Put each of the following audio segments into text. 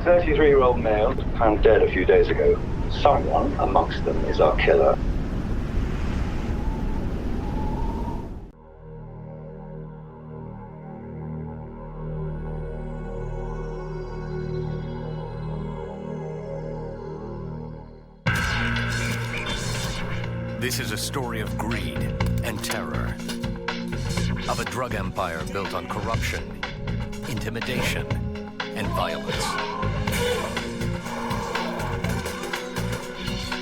33-year-old male found dead a few days ago. Someone amongst them is our killer. This is a story of greed and terror, of a drug empire built on corruption, intimidation, and violence.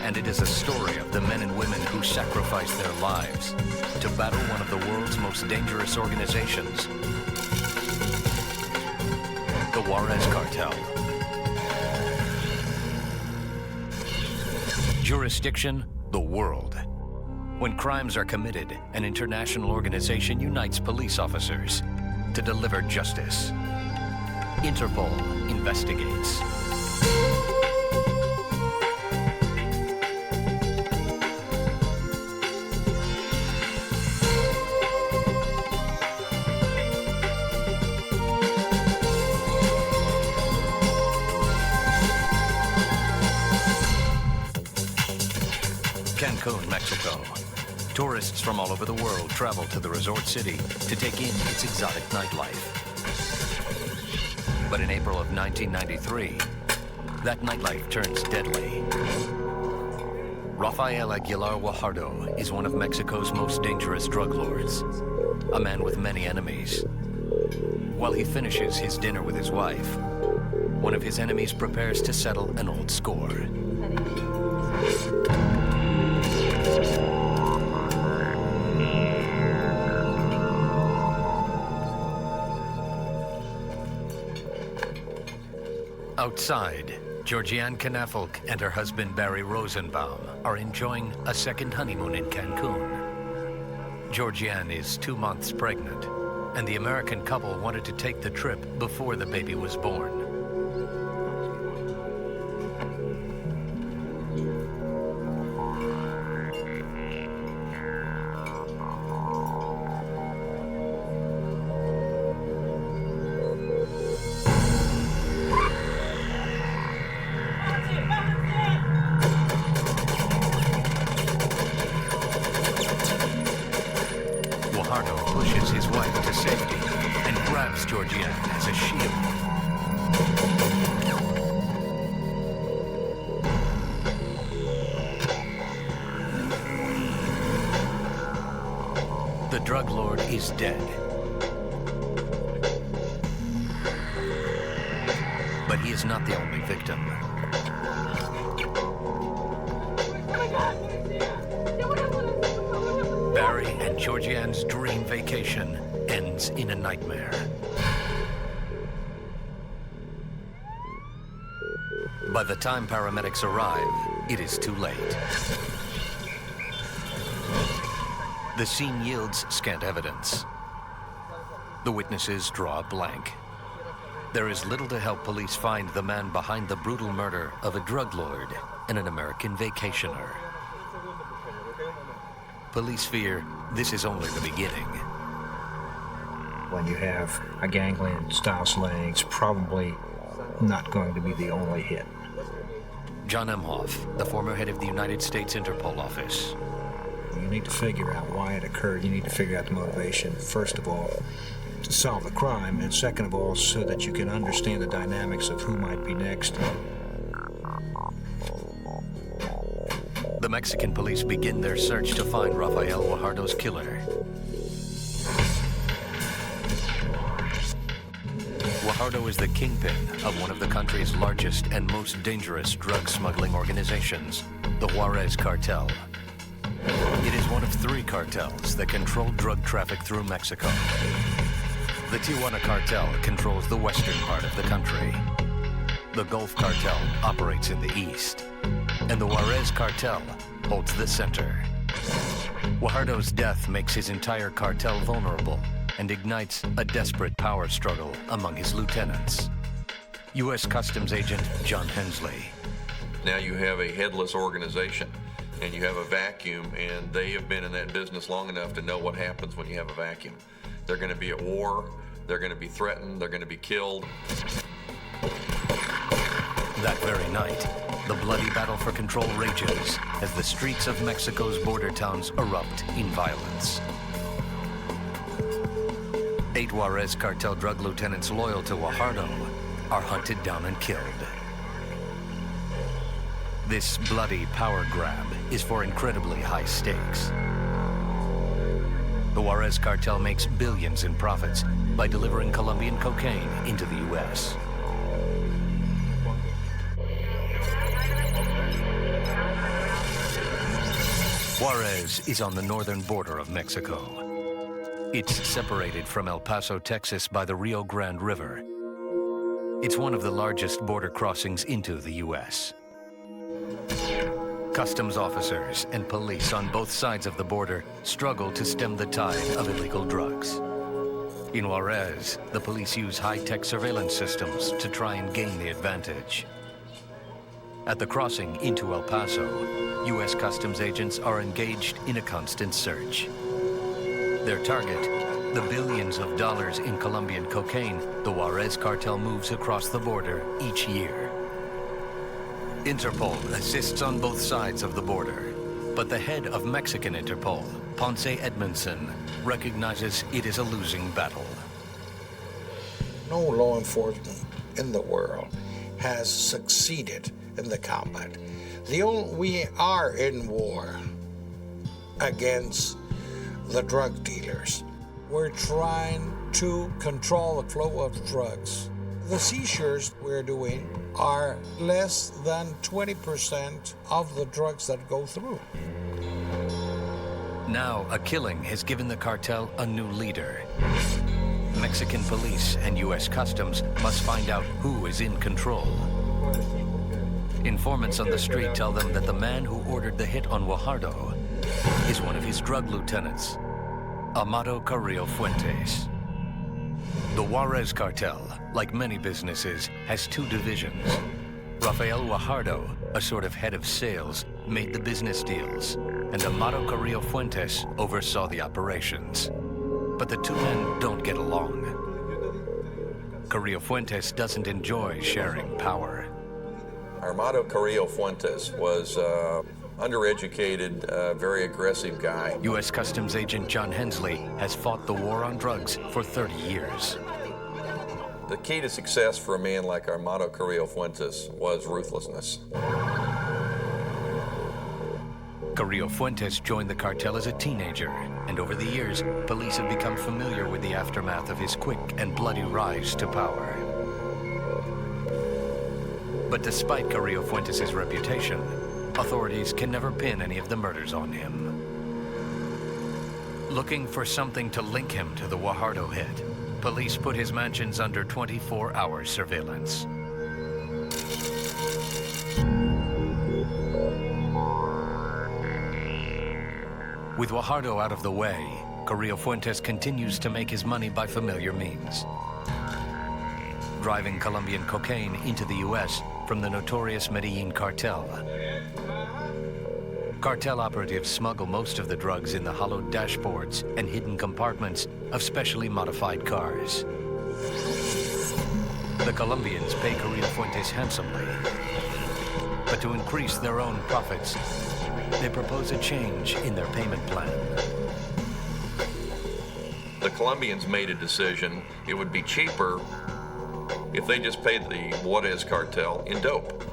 And it is a story of the men and women who sacrificed their lives to battle one of the world's most dangerous organizations, the Juárez Cartel. Jurisdiction, the world. When crimes are committed, an international organization unites police officers to deliver justice. Interpol investigates. Cancun, Mexico. Tourists from all over the world travel to the resort city to take in its exotic nightlife. But in April of 1993, that nightlife turns deadly. Rafael Aguilar Guajardo is one of Mexico's most dangerous drug lords, a man with many enemies. While he finishes his dinner with his wife, one of his enemies prepares to settle an old score. Outside, Georgianne Knafelk and her husband Barry Rosenbaum are enjoying a second honeymoon in Cancun. Georgianne is 2 months pregnant, and the American couple wanted to take the trip before the baby was born. Guajardo pushes his wife to safety and grabs Georgianne as a shield. The drug lord is dead. But he is not the only victim. Barry and Georgianne's dream vacation ends in a nightmare. By the time paramedics arrive, it is too late. The scene yields scant evidence. The witnesses draw a blank. There is little to help police find the man behind the brutal murder of a drug lord and an American vacationer. Police fear this is only the beginning. When you have a gangland-style slaying, it's probably not going to be the only hit. John Emhoff, the former head of the United States Interpol office. You need to figure out why it occurred. You need to figure out the motivation, first of all, to solve the crime, and second of all, so that you can understand the dynamics of who might be next. The Mexican police begin their search to find Rafael Guajardo's killer. Guajardo is the kingpin of one of the country's largest and most dangerous drug smuggling organizations, the Juárez Cartel. It is one of 3 cartels that control drug traffic through Mexico. The Tijuana cartel controls the western part of the country. The Gulf cartel operates in the east, and the Juárez cartel holds the center. Guajardo's death makes his entire cartel vulnerable and ignites a desperate power struggle among his lieutenants. U.S. Customs Agent John Hensley. Now you have a headless organization, and you have a vacuum, and they have been in that business long enough to know what happens when you have a vacuum. They're going to be at war, they're going to be threatened, they're going to be killed. That very night, the bloody battle for control rages as the streets of Mexico's border towns erupt in violence. 8 Juárez Cartel drug lieutenants loyal to Guajardo are hunted down and killed. This bloody power grab is for incredibly high stakes. The Juárez Cartel makes billions in profits by delivering Colombian cocaine into the U.S. Juárez is on the northern border of Mexico. It's separated from El Paso, Texas by the Rio Grande River. It's one of the largest border crossings into the U.S. Customs officers and police on both sides of the border struggle to stem the tide of illegal drugs. In Juárez, the police use high-tech surveillance systems to try and gain the advantage. At the crossing into El Paso, U.S. Customs agents are engaged in a constant search. Their target, the billions of dollars in Colombian cocaine the Juárez Cartel moves across the border each year. Interpol assists on both sides of the border, but the head of Mexican Interpol, Ponce Edmondson, recognizes it is a losing battle. No law enforcement in the world has succeeded in the combat. We are in war against the drug dealers. We're trying to control the flow of drugs. The seizures we're doing are less than 20% of the drugs that go through. Now, a killing has given the cartel a new leader. Mexican police and U.S. Customs must find out who is in control. Informants on the street tell them that the man who ordered the hit on Guajardo is one of his drug lieutenants, Amado Carrillo Fuentes. The Juárez Cartel, like many businesses, has 2 divisions. Rafael Guajardo, a sort of head of sales, made the business deals, and Amado Carrillo Fuentes oversaw the operations. But the 2 men don't get along. Carrillo Fuentes doesn't enjoy sharing power. Amado Carrillo Fuentes was undereducated, very aggressive guy. U.S. Customs agent John Hensley has fought the war on drugs for 30 years. The key to success for a man like Amado Carrillo Fuentes was ruthlessness. Carrillo Fuentes joined the cartel as a teenager, and over the years, police have become familiar with the aftermath of his quick and bloody rise to power. But despite Carrillo Fuentes' reputation, authorities can never pin any of the murders on him. Looking for something to link him to the Guajardo hit, police put his mansions under 24-hour surveillance. With Guajardo out of the way, Carrillo Fuentes continues to make his money by familiar means. Driving Colombian cocaine into the U.S. from the notorious Medellin cartel. Cartel operatives smuggle most of the drugs in the hollowed dashboards and hidden compartments of specially modified cars. The Colombians pay Carrillo Fuentes handsomely, but to increase their own profits, they propose a change in their payment plan. The Colombians made a decision it would be cheaper if they just paid the Juárez Cartel in dope.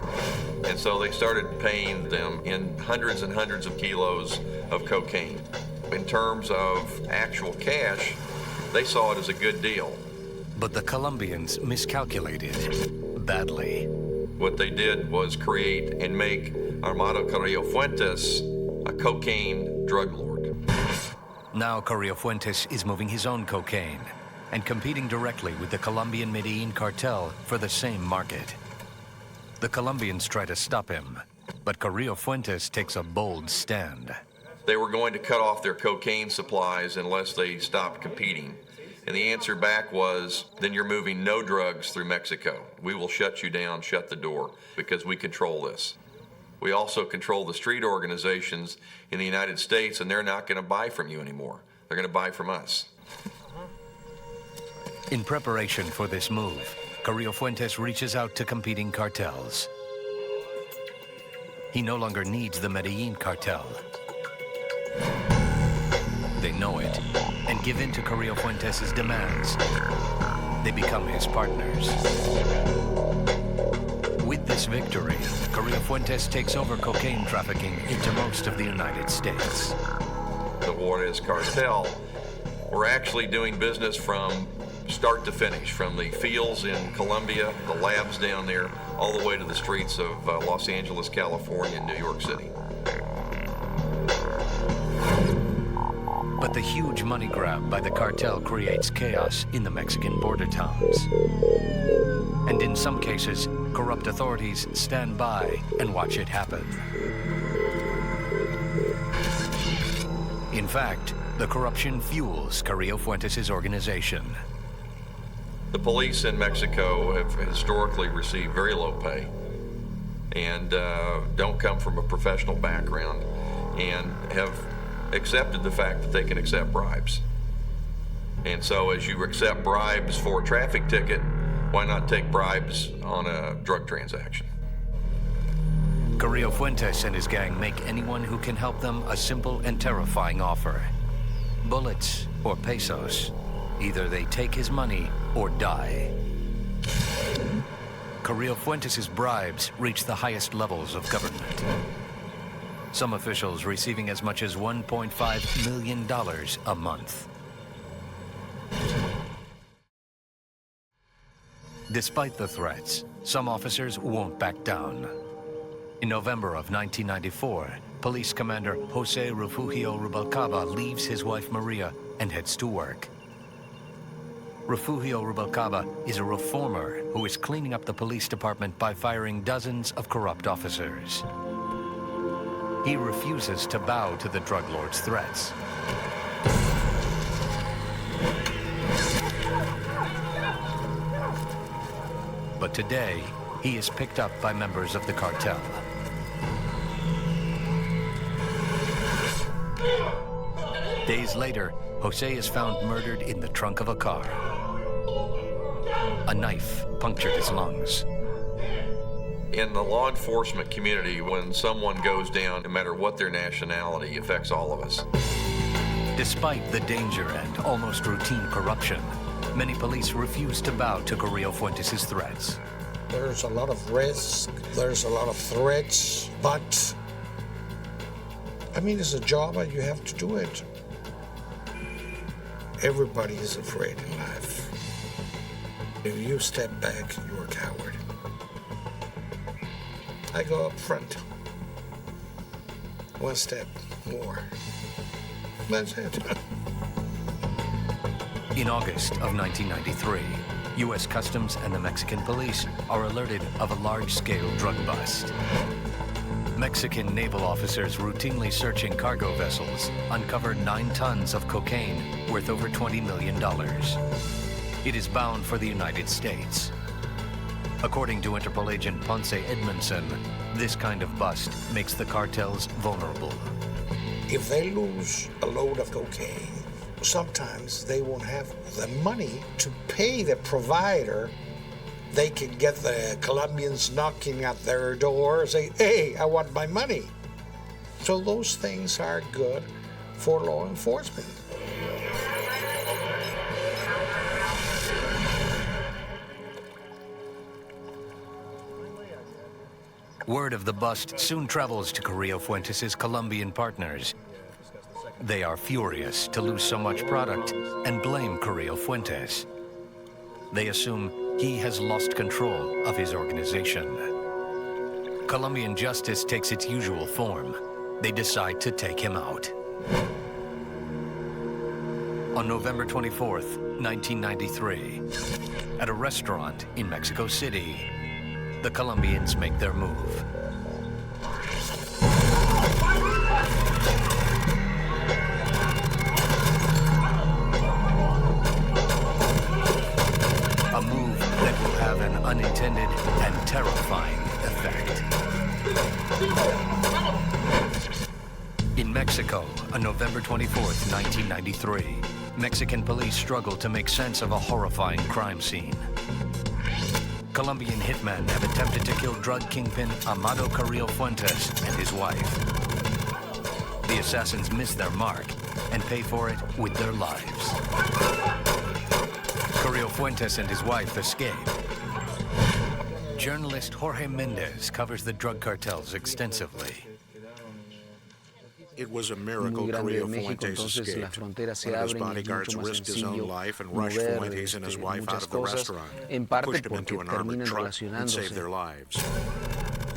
And so they started paying them in hundreds and hundreds of kilos of cocaine. In terms of actual cash, they saw it as a good deal. But the Colombians miscalculated badly. What they did was create and make Amado Carrillo Fuentes a cocaine drug lord. Now Carrillo Fuentes is moving his own cocaine and competing directly with the Colombian Medellin cartel for the same market. The Colombians try to stop him, but Carrillo Fuentes takes a bold stand. They were going to cut off their cocaine supplies unless they stopped competing. And the answer back was, then you're moving no drugs through Mexico. We will shut you down, shut the door, because we control this. We also control the street organizations in the United States, and they're not going to buy from you anymore. They're going to buy from us. In preparation for this move, Carrillo Fuentes reaches out to competing cartels. he no longer needs the Medellin cartel. They know it and give in to Carrillo Fuentes' demands. They become his partners. With this victory, Carrillo Fuentes takes over cocaine trafficking into most of the United States. The Juárez Cartel were actually doing business from start to finish, from the fields in Colombia, the labs down there, all the way to the streets of Los Angeles, California, and New York City. But the huge money grab by the cartel creates chaos in the Mexican border towns. And in some cases, corrupt authorities stand by and watch it happen. In fact, the corruption fuels Carrillo Fuentes' organization. The police in Mexico have historically received very low pay and don't come from a professional background and have accepted the fact that they can accept bribes. And so as you accept bribes for a traffic ticket, why not take bribes on a drug transaction? Carrillo Fuentes and his gang make anyone who can help them a simple and terrifying offer. Bullets or pesos. Either they take his money or die. Carrillo Fuentes' bribes reach the highest levels of government. Some officials receiving as much as $1.5 million a month. Despite the threats, some officers won't back down. In November of 1994, Police Commander Jose Refugio Rubalcaba leaves his wife Maria and heads to work. Refugio Rubalcaba is a reformer who is cleaning up the police department by firing dozens of corrupt officers. He refuses to bow to the drug lord's threats. But today, he is picked up by members of the cartel. Days later, Jose is found murdered in the trunk of a car. A knife punctured his lungs. In the law enforcement community, when someone goes down, no matter what their nationality, it affects all of us. Despite the danger and almost routine corruption, many police refuse to bow to Carrillo Fuentes' threats. There's a lot of risk, there's a lot of threats, but I mean, it's a job and you have to do it. Everybody is afraid in life. If you step back, you're a coward. I go up front. One step more. That's it. In August of 1993, U.S. Customs and the Mexican police are alerted of a large-scale drug bust. Mexican naval officers routinely searching cargo vessels uncovered 9 tons of cocaine worth over $20 million. It is bound for the United States. According to Interpol agent Ponce Edmondson, this kind of bust makes the cartels vulnerable. If they lose a load of cocaine, sometimes they won't have the money to pay the provider. They can get the Colombians knocking at their door, say, hey, I want my money. So those things are good for law enforcement. Word of the bust soon travels to Carrillo Fuentes' Colombian partners. They are furious to lose so much product and blame Carrillo Fuentes. They assume he has lost control of his organization. Colombian justice takes its usual form. They decide to take him out. On November 24th, 1993, at a restaurant in Mexico City, the Colombians make their move. A move that will have an unintended and terrifying effect. In Mexico, on November 24th, 1993, Mexican police struggle to make sense of a horrifying crime scene. Colombian hitmen have attempted to kill drug kingpin Amado Carrillo Fuentes and his wife. The assassins miss their mark and pay for it with their lives. Carrillo Fuentes and his wife escape. Journalist Jorge Mendez covers the drug cartels extensively. It was a miracle Carrillo Fuentes escaped. One of his bodyguards risked his own life and rushed Fuentes and his wife out of the restaurant, pushed him into an armored truck, and saved their lives.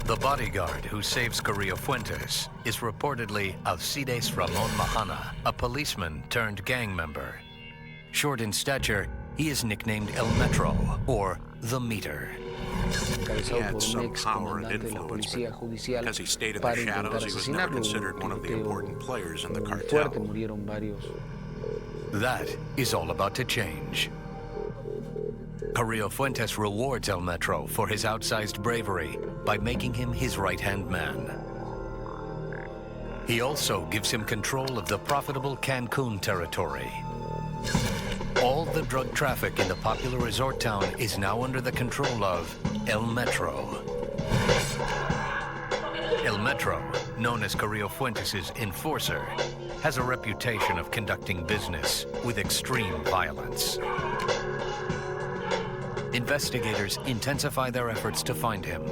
The bodyguard who saves Carrillo Fuentes is reportedly Alcides Ramon Mahana, a policeman turned gang member. Short in stature, he is nicknamed El Metro, or the Meter. He had some power and influence, but because he stayed in the shadows, he was never considered one of the important players in the cartel. That is all about to change. Carrillo Fuentes rewards El Metro for his outsized bravery by making him his right-hand man. He also gives him control of the profitable Cancun territory. All the drug traffic in the popular resort town is now under the control of El Metro. El Metro, known as Carrillo Fuentes' enforcer, has a reputation of conducting business with extreme violence. Investigators intensify their efforts to find him.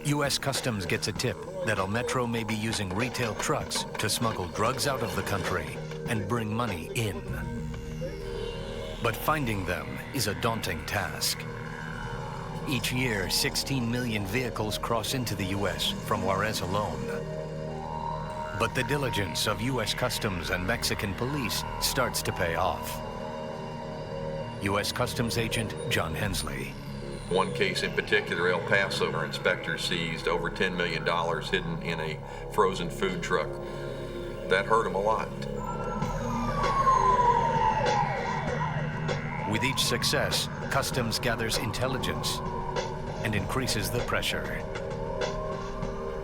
U.S. Customs gets a tip that El Metro may be using retail trucks to smuggle drugs out of the country and bring money in. But finding them is a daunting task. Each year, 16 million vehicles cross into the U.S. from Juárez alone. But the diligence of U.S. Customs and Mexican police starts to pay off. U.S. Customs agent John Hensley. One case in particular, El Paso, our inspectors seized over $10 million hidden in a frozen food truck. That hurt them a lot. With each success, Customs gathers intelligence and increases the pressure.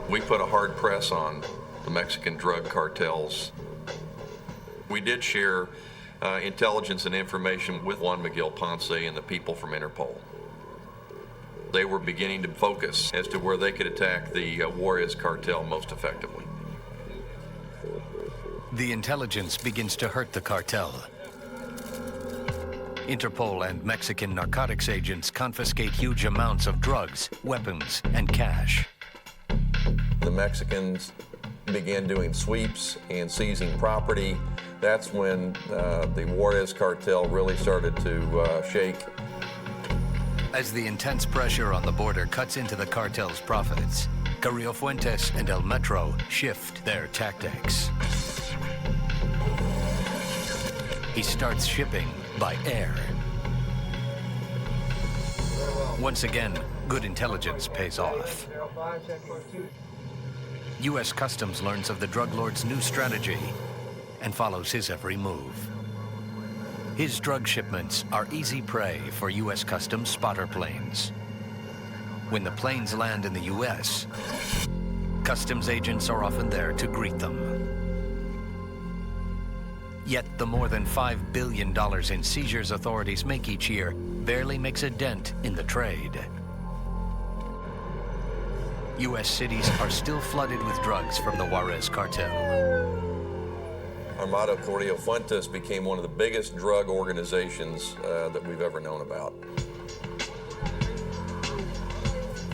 We put a hard press on the Mexican drug cartels. We did share intelligence and information with Juan Miguel Ponce and the people from Interpol. They were beginning to focus as to where they could attack the Juárez Cartel most effectively. The intelligence begins to hurt the cartel. Interpol and Mexican narcotics agents confiscate huge amounts of drugs, weapons, and cash. The Mexicans began doing sweeps and seizing property. That's when the Juárez Cartel really started to shake. As the intense pressure on the border cuts into the cartel's profits, Carrillo Fuentes and El Metro shift their tactics. He starts shipping by air. Once again, good intelligence pays off. U.S. Customs learns of the drug lord's new strategy and follows his every move. His drug shipments are easy prey for U.S. Customs spotter planes. When the planes land in the U.S., Customs agents are often there to greet them. Yet the more than $5 billion in seizures authorities make each year barely makes a dent in the trade. U.S. cities are still flooded with drugs from the Juárez Cartel. Amado Carrillo Fuentes became one of the biggest drug organizations that we've ever known about.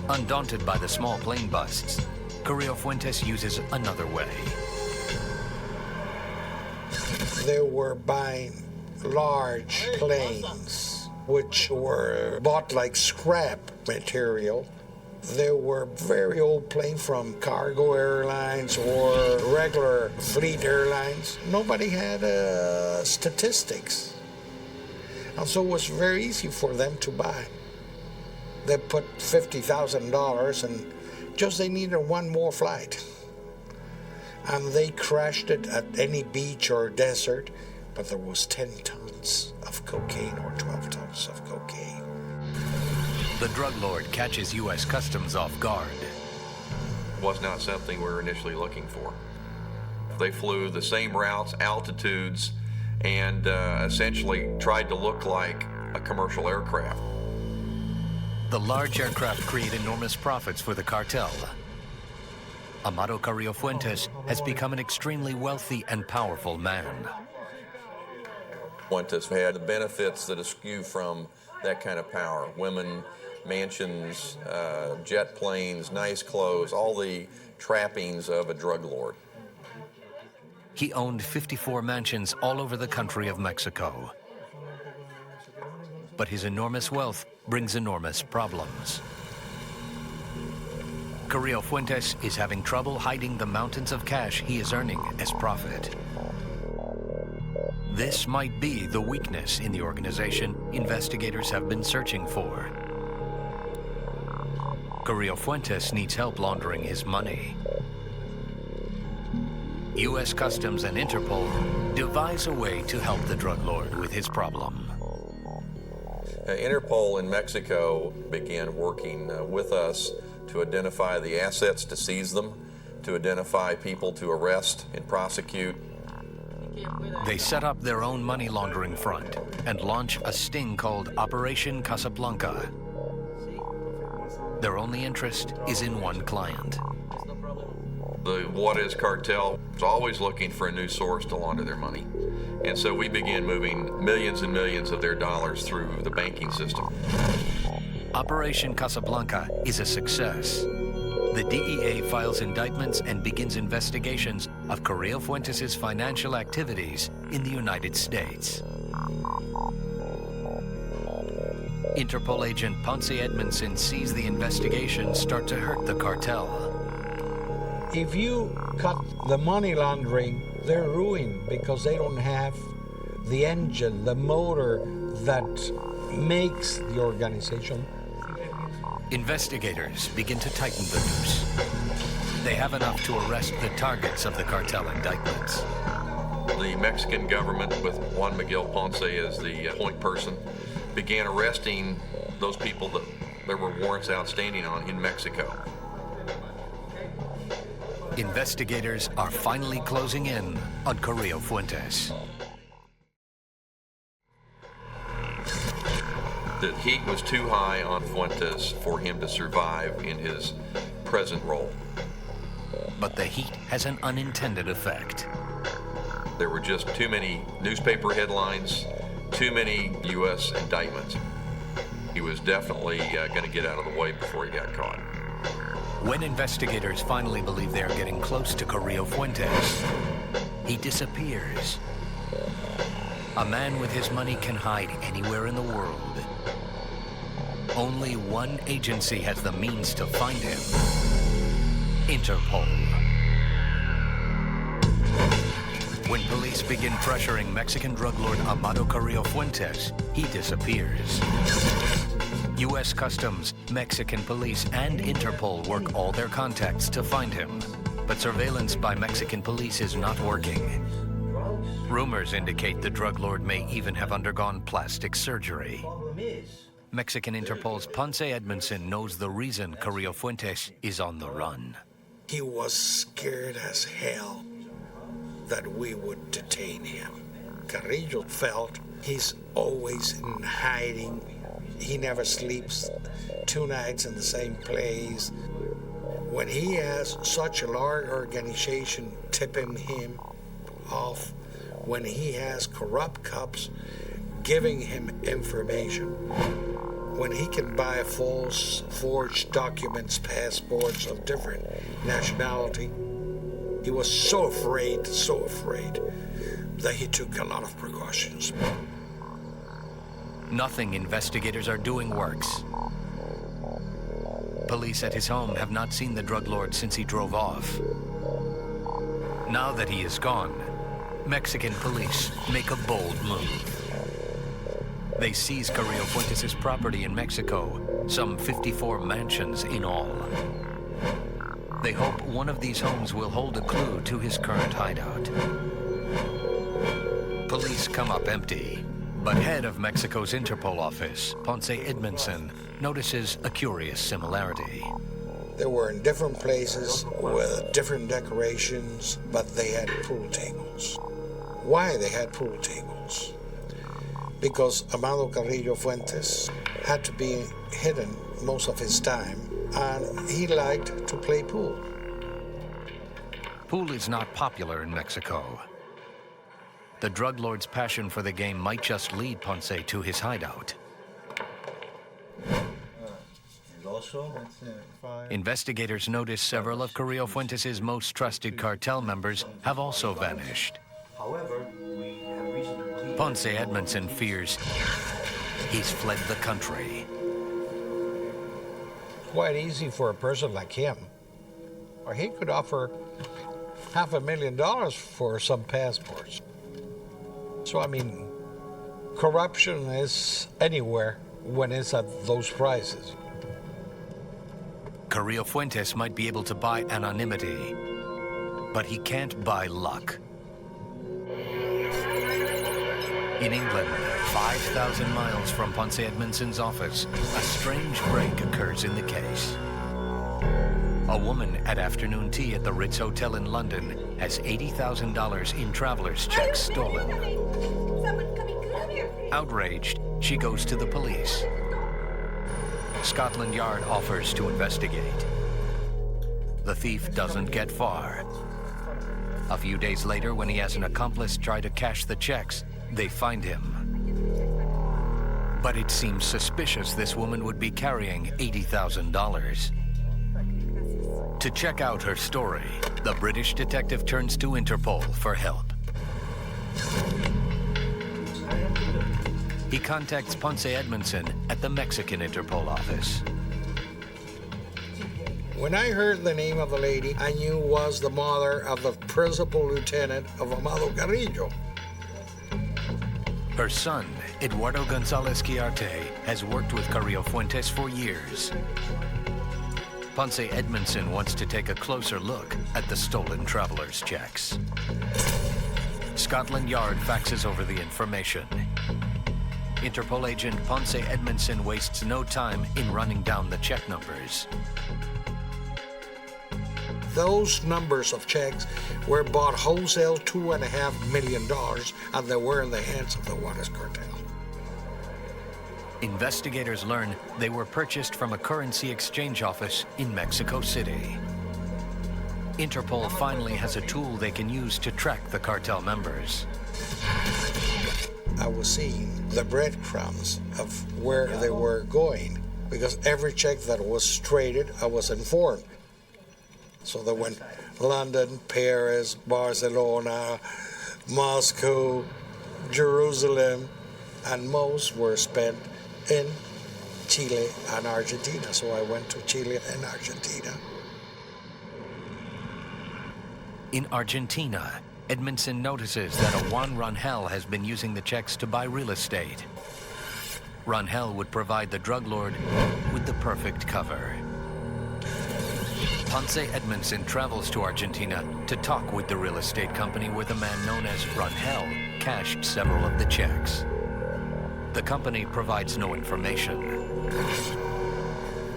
Undaunted by the small plane busts, Carrillo Fuentes uses another way. They were buying large planes, which were bought like scrap material. They were very old planes from cargo airlines or regular fleet airlines. Nobody had statistics. And so it was very easy for them to buy. They put $50,000 and just they needed one more flight. And they crashed it at any beach or desert, but there was 10 tons of cocaine or 12 tons of cocaine. The drug lord catches U.S. Customs off guard. Was not something we were initially looking for. They flew the same routes, altitudes, and essentially tried to look like a commercial aircraft. The large aircraft create enormous profits for the cartel. Amado Carrillo Fuentes has become an extremely wealthy and powerful man. Fuentes had the benefits that eschew from that kind of power. Women, mansions, jet planes, nice clothes, all the trappings of a drug lord. He owned 54 mansions all over the country of Mexico. But his enormous wealth brings enormous problems. Carrillo Fuentes is having trouble hiding the mountains of cash he is earning as profit. This might be the weakness in the organization investigators have been searching for. Carrillo Fuentes needs help laundering his money. U.S. Customs and Interpol devise a way to help the drug lord with his problem. Interpol in Mexico began working with us to identify the assets, to seize them, to identify people to arrest and prosecute. They set up their own money laundering front and launch a sting called Operation Casablanca. Their only interest is in one client. The Juárez Cartel is always looking for a new source to launder their money. And so we began moving millions and millions of their dollars through the banking system. Operation Casablanca is a success. The DEA files indictments and begins investigations of Carrillo Fuentes' financial activities in the United States. Interpol agent Ponce Edmondson sees the investigation start to hurt the cartel. If you cut the money laundering, they're ruined because they don't have the engine, the motor that makes the organization. Investigators begin to tighten the noose. They have enough to arrest the targets of the cartel indictments. The Mexican government, with Juan Miguel Ponce as the point person, began arresting those people that there were warrants outstanding on in Mexico. Investigators are finally closing in on Carrillo Fuentes. The heat was too high on Fuentes for him to survive in his present role. But the heat has an unintended effect. There were just too many newspaper headlines, too many U.S. indictments. He was definitely going to get out of the way before he got caught. When investigators finally believe they are getting close to Carrillo Fuentes, he disappears. A man with his money can hide anywhere in the world. Only one agency has the means to find him: Interpol. When police begin pressuring Mexican drug lord Amado Carrillo Fuentes, he disappears. U.S. Customs, Mexican police, and Interpol work all their contacts to find him. But surveillance by Mexican police is not working. Rumors indicate the drug lord may even have undergone plastic surgery. Mexican Interpol's Ponce Edmondson knows the reason Carrillo Fuentes is on the run. He was scared as hell that we would detain him. Carrillo felt he's always in hiding. He never sleeps 2 nights in the same place. When he has such a large organization tipping him off, when he has corrupt cops giving him information, when he can buy false, forged documents, passports of different nationality, he was so afraid that he took a lot of precautions. Nothing investigators are doing works. Police at his home have not seen the drug lord since he drove off. Now that he is gone, Mexican police make a bold move. They seize Carrillo Fuentes' property in Mexico, some 54 mansions in all. They hope one of these homes will hold a clue to his current hideout. Police come up empty, but head of Mexico's Interpol office, Ponce Edmondson, notices a curious similarity. They were in different places with different decorations, but they had pool tables. Why they had pool tables? Because Amado Carrillo Fuentes had to be hidden most of his time, and he liked to play pool. Pool is not popular in Mexico. The drug lord's passion for the game might just lead Ponce to his hideout. Investigators notice several of Carrillo Fuentes' most trusted cartel members have also vanished. Ponce Edmondson fears he's fled the country. Quite easy for a person like him, or he could offer $500,000 for some passports. So, I mean, corruption is anywhere when it's at those prices. Carrillo Fuentes might be able to buy anonymity, but he can't buy luck. In England, 5,000 miles from Ponce Edmondson's office, a strange break occurs in the case. A woman at afternoon tea at the Ritz Hotel in London has $80,000 in traveler's checks stolen. Outraged, she goes to the police. Scotland Yard offers to investigate. The thief doesn't get far. A few days later, when he has an accomplice try to cash the checks, they find him. But it seems suspicious this woman would be carrying $80,000. To check out her story, the British detective turns to Interpol for help. He contacts Ponce Edmondson at the Mexican Interpol office. When I heard the name of the lady, I knew was the mother of the principal lieutenant of Amado Carrillo. Her son, Eduardo Gonzalez Quiarte, has worked with Carrillo Fuentes for years. Ponce Edmondson wants to take a closer look at the stolen traveler's checks. Scotland Yard faxes over the information. Interpol agent Ponce Edmondson wastes no time in running down the check numbers. Those numbers of checks were bought wholesale $2.5 million, and they were in the hands of the Juárez Cartel. Investigators learn they were purchased from a currency exchange office in Mexico City. Interpol finally has a tool they can use to track the cartel members. I was seeing the breadcrumbs of where they were going, because every check that was traded, I was informed. So they went London, Paris, Barcelona, Moscow, Jerusalem, and most were spent in Chile and Argentina. So I went to Chile and Argentina. In Argentina, Edmondson notices that a Juan Rangel has been using the checks to buy real estate. Rangel would provide the drug lord with the perfect cover. Ponce Edmondson travels to Argentina to talk with the real estate company where the man known as Rangel cashed several of the checks. The company provides no information.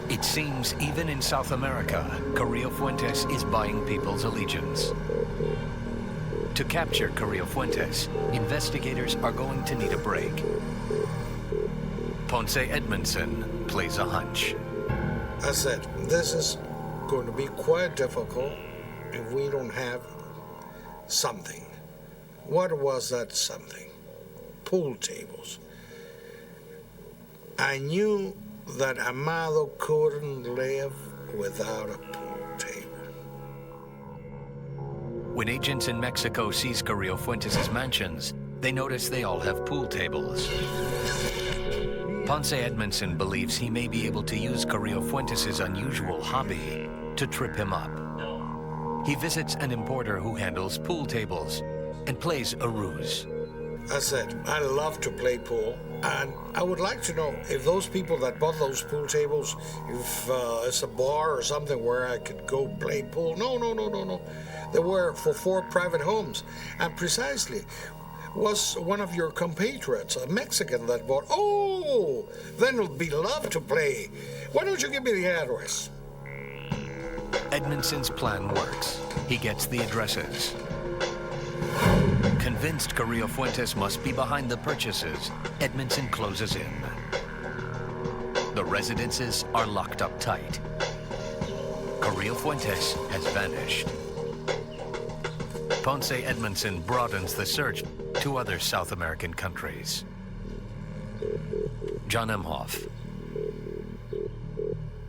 It seems even in South America, Carrillo Fuentes is buying people's allegiance. To capture Carrillo Fuentes, investigators are going to need a break. Ponce Edmondson plays a hunch. I said, this is going to be quite difficult if we don't have something. What was that something? Pool tables. I knew that Amado couldn't live without a pool table. When agents in Mexico seize Carrillo Fuentes' mansions, they notice they all have pool tables. Ponce Edmondson believes he may be able to use Carrillo Fuentes' unusual hobby to trip him up. He visits an importer who handles pool tables and plays a ruse. I said, I love to play pool, and I would like to know if those people that bought those pool tables, if it's a bar or something where I could go play pool. No. They were for 4 private homes, and precisely was one of your compatriots, a Mexican that bought. Oh, then it'll be love to play. Why don't you give me the address? Edmondson's plan works. He gets the addresses. Convinced Carrillo Fuentes must be behind the purchases, Edmondson closes in. The residences are locked up tight. Carrillo Fuentes has vanished. Ponce Edmondson broadens the search to other South American countries. John Emhoff.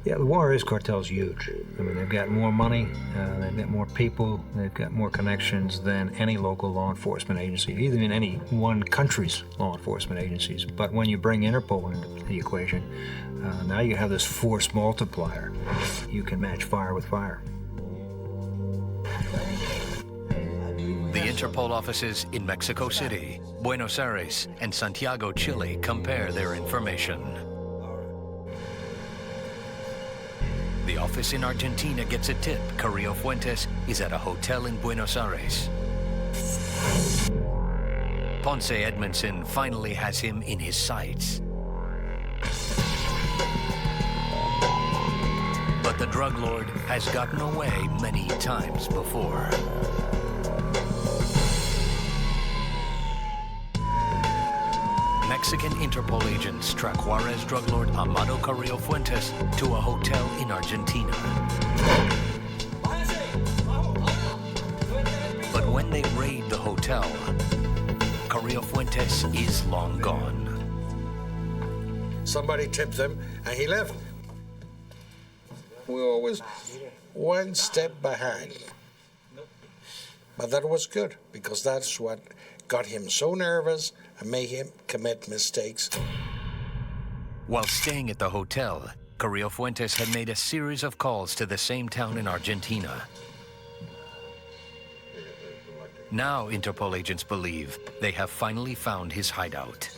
Yeah, the Juárez Cartel's huge. I mean, they've got more money, they've got more people, they've got more connections than any local law enforcement agency, even in any one country's law enforcement agencies. But when you bring Interpol into the equation, now you have this force multiplier. You can match fire with fire. The Interpol offices in Mexico City, Buenos Aires, and Santiago, Chile compare their information. The office in Argentina gets a tip Carrillo Fuentes is at a hotel in Buenos Aires. Ponce Edmondson finally has him in his sights. But the drug lord has gotten away many times before. Mexican Interpol agents track Juárez drug lord Amado Carrillo Fuentes to a hotel in Argentina. But when they raid the hotel, Carrillo Fuentes is long gone. Somebody tipped him, and he left. We always one step behind. But that was good, because that's what got him so nervous and made him commit mistakes. While staying at the hotel, Carrillo Fuentes had made a series of calls to the same town in Argentina. Now Interpol agents believe they have finally found his hideout.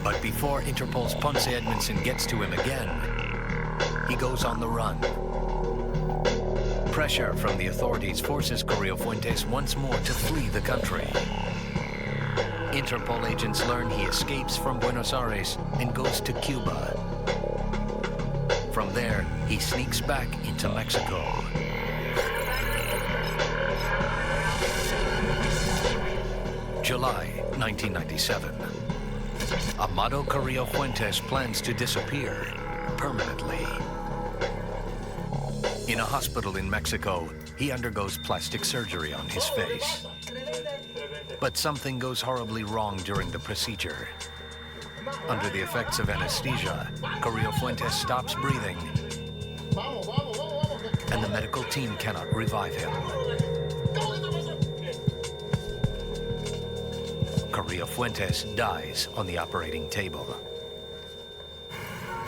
But before Interpol's Ponce Edmondson gets to him again, he goes on the run. Pressure from the authorities forces Carrillo Fuentes once more to flee the country. Interpol agents learn he escapes from Buenos Aires and goes to Cuba. From there, he sneaks back into Mexico. July 1997. Amado Carrillo Fuentes plans to disappear permanently. In a hospital in Mexico, he undergoes plastic surgery on his face. But something goes horribly wrong during the procedure. Under the effects of anesthesia, Carrillo Fuentes stops breathing, and the medical team cannot revive him. Carrillo Fuentes dies on the operating table.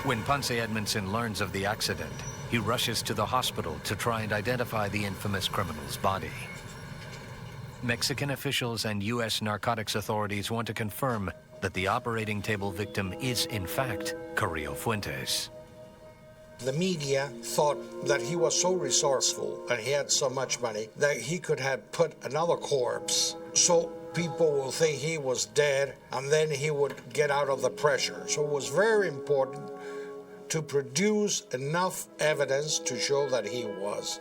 When Ponce Edmondson learns of the accident, he rushes to the hospital to try and identify the infamous criminal's body. Mexican officials and U.S. narcotics authorities want to confirm that the operating table victim is, in fact, Carrillo Fuentes. The media thought that he was so resourceful and he had so much money that he could have put another corpse so people will think he was dead and then he would get out of the pressure. So it was very important to produce enough evidence to show that he was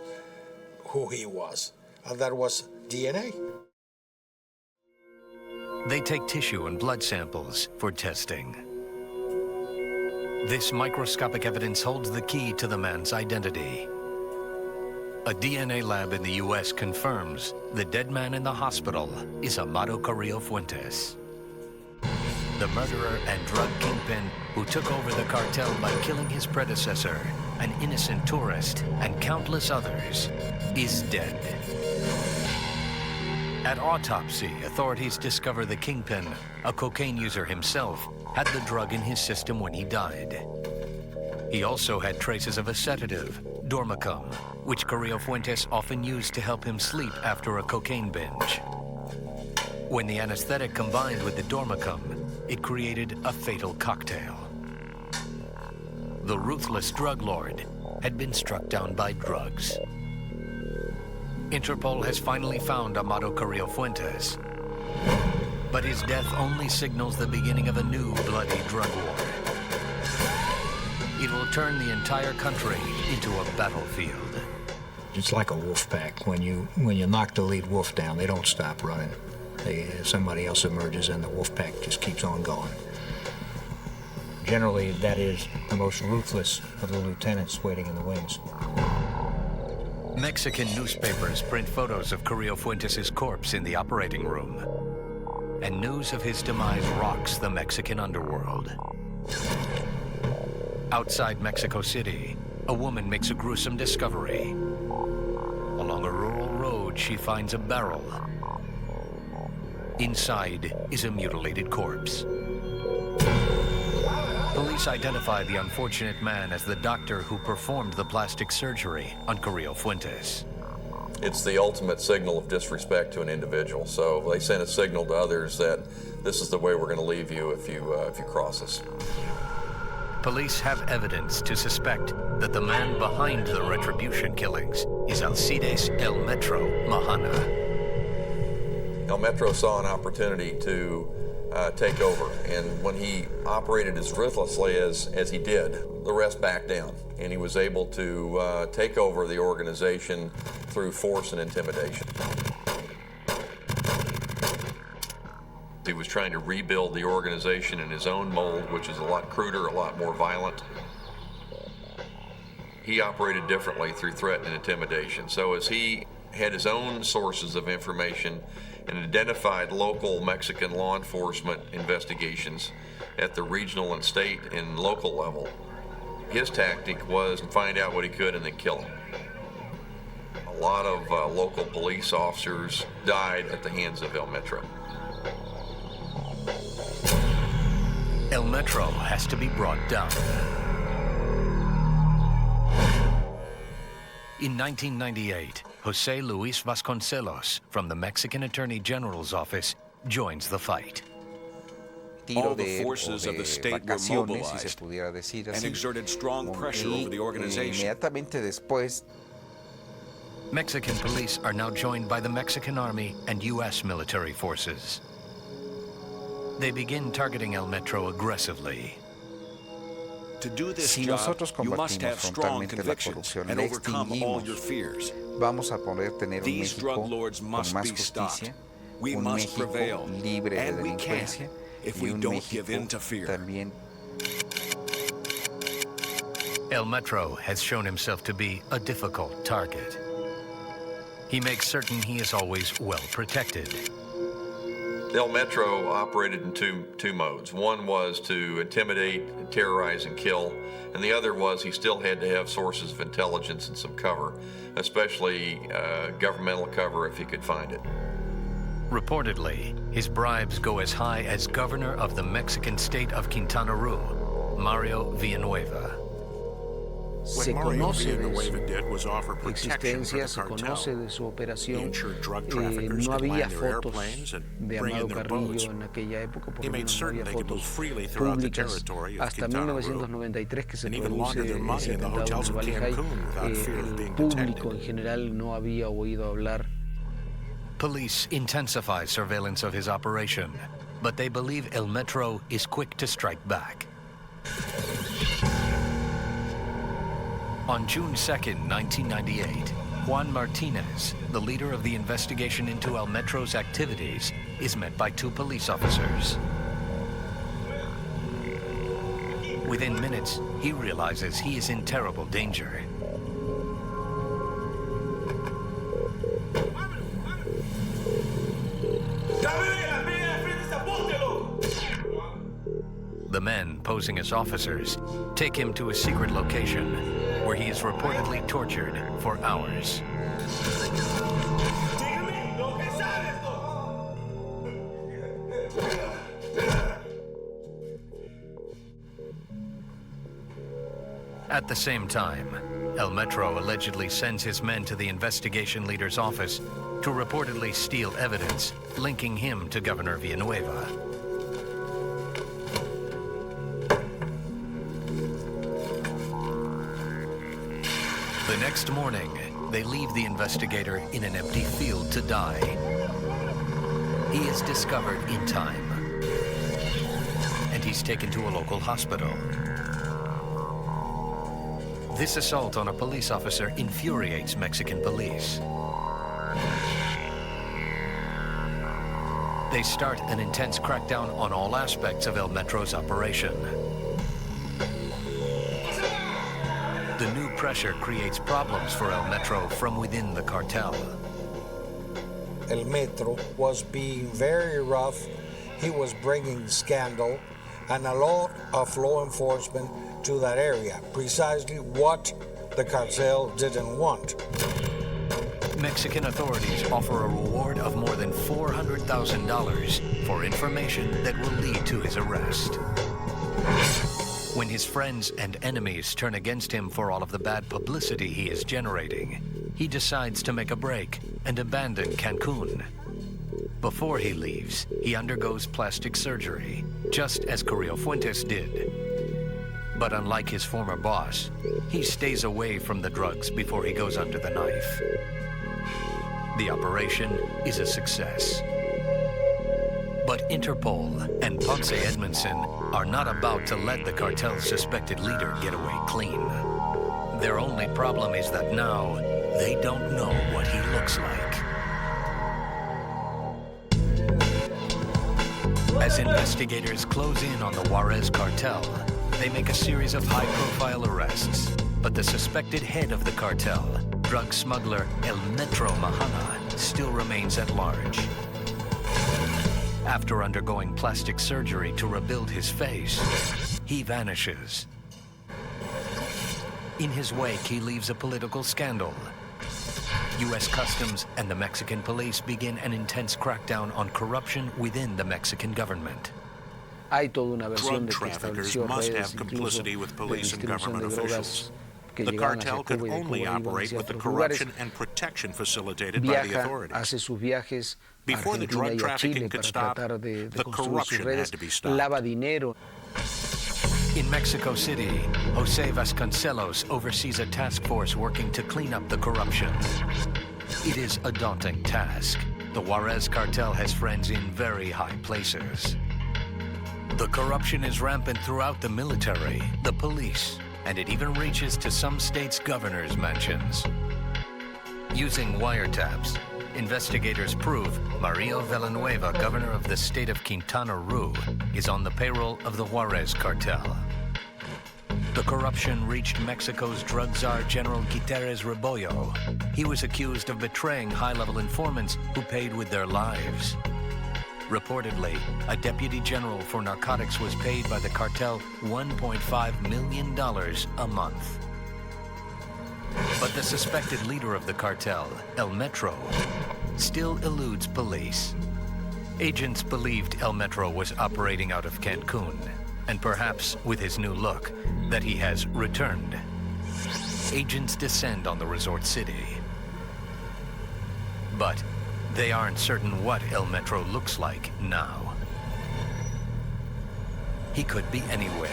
who he was, and that was DNA. They take tissue and blood samples for testing. This microscopic evidence holds the key to the man's identity. A DNA lab in the U.S. confirms the dead man in the hospital is Amado Carrillo Fuentes. The murderer and drug kingpin who took over the cartel by killing his predecessor, an innocent tourist, and countless others, is dead. At autopsy, authorities discover the kingpin, a cocaine user himself, had the drug in his system when he died. He also had traces of a sedative, Dormicum, which Carrillo Fuentes often used to help him sleep after a cocaine binge. When the anesthetic combined with the Dormicum, it created a fatal cocktail. The ruthless drug lord had been struck down by drugs. Interpol has finally found Amado Carrillo Fuentes, but his death only signals the beginning of a new bloody drug war. It will turn the entire country into a battlefield. It's like a wolf pack. When you knock the lead wolf down, they don't stop running. Somebody else emerges and the wolf pack just keeps on going. Generally, that is the most ruthless of the lieutenants waiting in the wings. Mexican newspapers print photos of Carrillo Fuentes' corpse in the operating room. And news of his demise rocks the Mexican underworld. Outside Mexico City, a woman makes a gruesome discovery. Along a rural road, she finds a barrel. Inside is a mutilated corpse. Police identify the unfortunate man as the doctor who performed the plastic surgery on Carrillo Fuentes. It's the ultimate signal of disrespect to an individual. So they send a signal to others that this is the way we're going to leave you if you cross us. Police have evidence to suspect that the man behind the retribution killings is Alcides El Metro Mahana. El Metro saw an opportunity to take over, and when he operated as ruthlessly as he did, the rest backed down, and he was able to take over the organization through force and intimidation. He was trying to rebuild the organization in his own mold, which is a lot cruder, a lot more violent. He operated differently through threat and intimidation. So as he had his own sources of information and identified local Mexican law enforcement investigations at the regional and state and local level, his tactic was to find out what he could and then kill him. A lot of local police officers died at the hands of El Metro. El Metro has to be brought down. In 1998, Jose Luis Vasconcelos from the Mexican Attorney General's office joins the fight. All the forces of the state were mobilized and exerted strong pressure over the organization. Mexican police are now joined by the Mexican Army and U.S. military forces. They begin targeting El Metro aggressively. To do this job, you must have strong convictions and overcome all your fears. These drug lords must be stopped. We must prevail, and we can if we don't give in to fear. El Metro has shown himself to be a difficult target. He makes certain he is always well protected. El Metro operated in two modes. One was to intimidate, terrorize, and kill, and the other was he still had to have sources of intelligence and some cover, especially governmental cover if he could find it. Reportedly, his bribes go as high as governor of the Mexican state of Quintana Roo, Mario Villanueva. Se conoce de su existencia, se conoce de su operación. No había fotos de Amado Carrillo en aquella época, porque no había fotos públicas. Hasta 1993 que se produce ese atentado en Vallejo, el público en general no había oído hablar. Police intensify surveillance of his operation, but they believe El Metro is quick to strike back. On June 2nd, 1998, Juan Martinez, the leader of the investigation into El Metro's activities, is met by two police officers. Within minutes, he realizes he is in terrible danger. The men, posing as officers, take him to a secret location where he is reportedly tortured for hours. At the same time, El Metro allegedly sends his men to the investigation leader's office to reportedly steal evidence linking him to Governor Villanueva. The next morning, they leave the investigator in an empty field to die. He is discovered in time, and he's taken to a local hospital. This assault on a police officer infuriates Mexican police. They start an intense crackdown on all aspects of El Metro's operation. The new pressure creates problems for El Metro from within the cartel. El Metro was being very rough. He was bringing scandal and a lot of law enforcement to that area, precisely what the cartel didn't want. Mexican authorities offer a reward of more than $400,000 for information that will lead to his arrest. When his friends and enemies turn against him for all of the bad publicity he is generating, he decides to make a break and abandon Cancun. Before he leaves, he undergoes plastic surgery, just as Kio Fuentes did. But unlike his former boss, he stays away from the drugs before he goes under the knife. The operation is a success. But Interpol and Ponce Edmondson are not about to let the cartel's suspected leader get away clean. Their only problem is that now they don't know what he looks like. As investigators close in on the Juárez Cartel, they make a series of high-profile arrests. But the suspected head of the cartel, drug smuggler El Metro Mahana, still remains at large. After undergoing plastic surgery to rebuild his face, he vanishes. In his wake, he leaves a political scandal. U.S. Customs and the Mexican police begin an intense crackdown on corruption within the Mexican government. Drug traffickers must have complicity with police and government officials. The cartel could only operate with the corruption and protection facilitated by the authorities. Before the drug trafficking could stop, the corruption had to be stopped. In Mexico City, Jose Vasconcelos oversees a task force working to clean up the corruption. It is a daunting task. The Juárez cartel has friends in very high places. The corruption is rampant throughout the military, the police, and it even reaches to some states' governors' mansions. Using wiretaps, investigators prove Mario Villanueva, governor of the state of Quintana Roo, is on the payroll of the Juárez cartel. The corruption reached Mexico's drug czar General Gutierrez Rebollo. He was accused of betraying high-level informants who paid with their lives. Reportedly, a deputy general for narcotics was paid by the cartel $1.5 million a month. But the suspected leader of the cartel, El Metro, still eludes police. Agents believed El Metro was operating out of Cancun, and perhaps with his new look, that he has returned. Agents descend on the resort city. But they aren't certain what El Metro looks like now. He could be anywhere.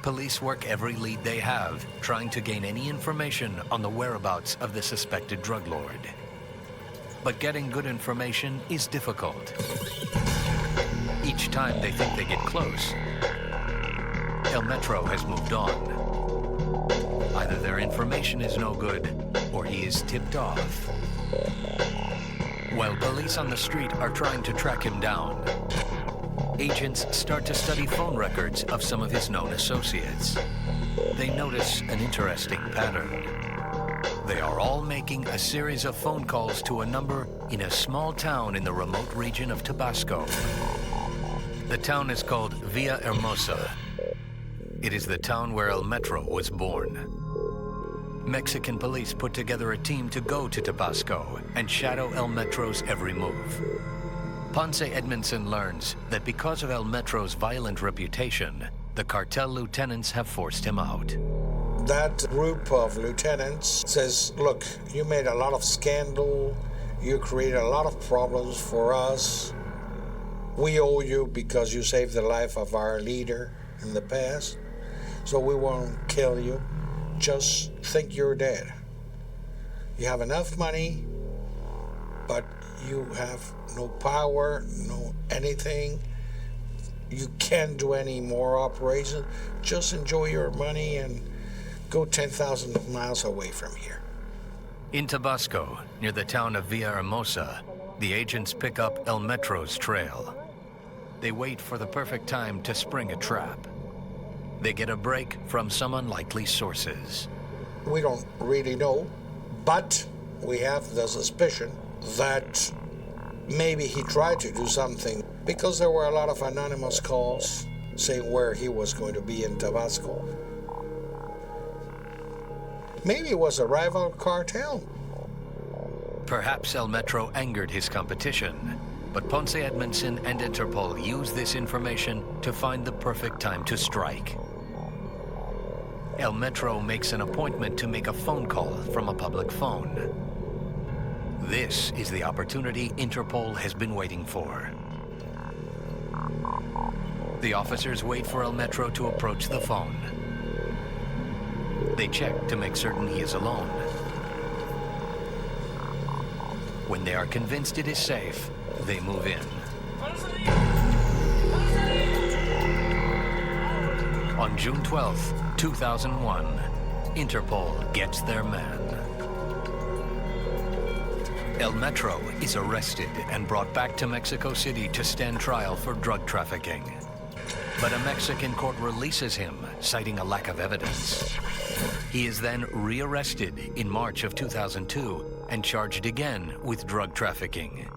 Police work every lead they have, trying to gain any information on the whereabouts of the suspected drug lord. But getting good information is difficult. Each time they think they get close, El Metro has moved on. Either their information is no good, or he is tipped off. While police on the street are trying to track him down, agents start to study phone records of some of his known associates. They notice an interesting pattern. They are all making a series of phone calls to a number in a small town in the remote region of Tabasco. The town is called Villahermosa. It is the town where El Metro was born. Mexican police put together a team to go to Tabasco and shadow El Metro's every move. Ponce Edmondson learns that because of El Metro's violent reputation, the cartel lieutenants have forced him out. That group of lieutenants says, look, you made a lot of scandal, you created a lot of problems for us. We owe you because you saved the life of our leader in the past, so we won't kill you. Just think you're dead. You have enough money, but you have no power, no anything. You can't do any more operations. Just enjoy your money and go 10,000 miles away from here. In Tabasco, near the town of Villahermosa, the agents pick up El Metro's trail. They wait for the perfect time to spring a trap. they get a break from some unlikely sources. We don't really know, but we have the suspicion that maybe he tried to do something because there were a lot of anonymous calls saying where he was going to be in Tabasco. Maybe it was a rival cartel. Perhaps El Metro angered his competition, but Ponce Edmondson and Interpol used this information to find the perfect time to strike. El Metro makes an appointment to make a phone call from a public phone. This is the opportunity Interpol has been waiting for. The officers wait for El Metro to approach the phone. They check to make certain he is alone. When they are convinced it is safe, they move in. On June 12th, 2001, Interpol gets their man. El Metro is arrested and brought back to Mexico City to stand trial for drug trafficking. But a Mexican court releases him, citing a lack of evidence. He is then rearrested in March of 2002 and charged again with drug trafficking.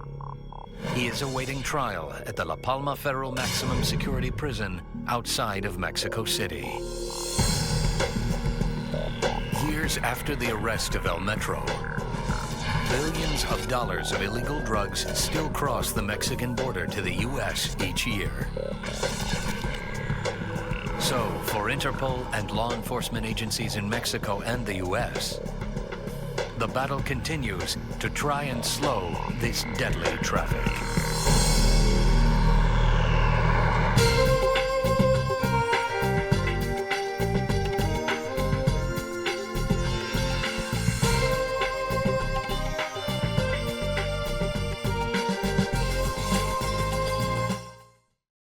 He is awaiting trial at the La Palma Federal Maximum Security Prison outside of Mexico City. Years after the arrest of El Metro, billions of dollars of illegal drugs still cross the Mexican border to the U.S. each year. So, for Interpol and law enforcement agencies in Mexico and the U.S., the battle continues to try and slow this deadly traffic.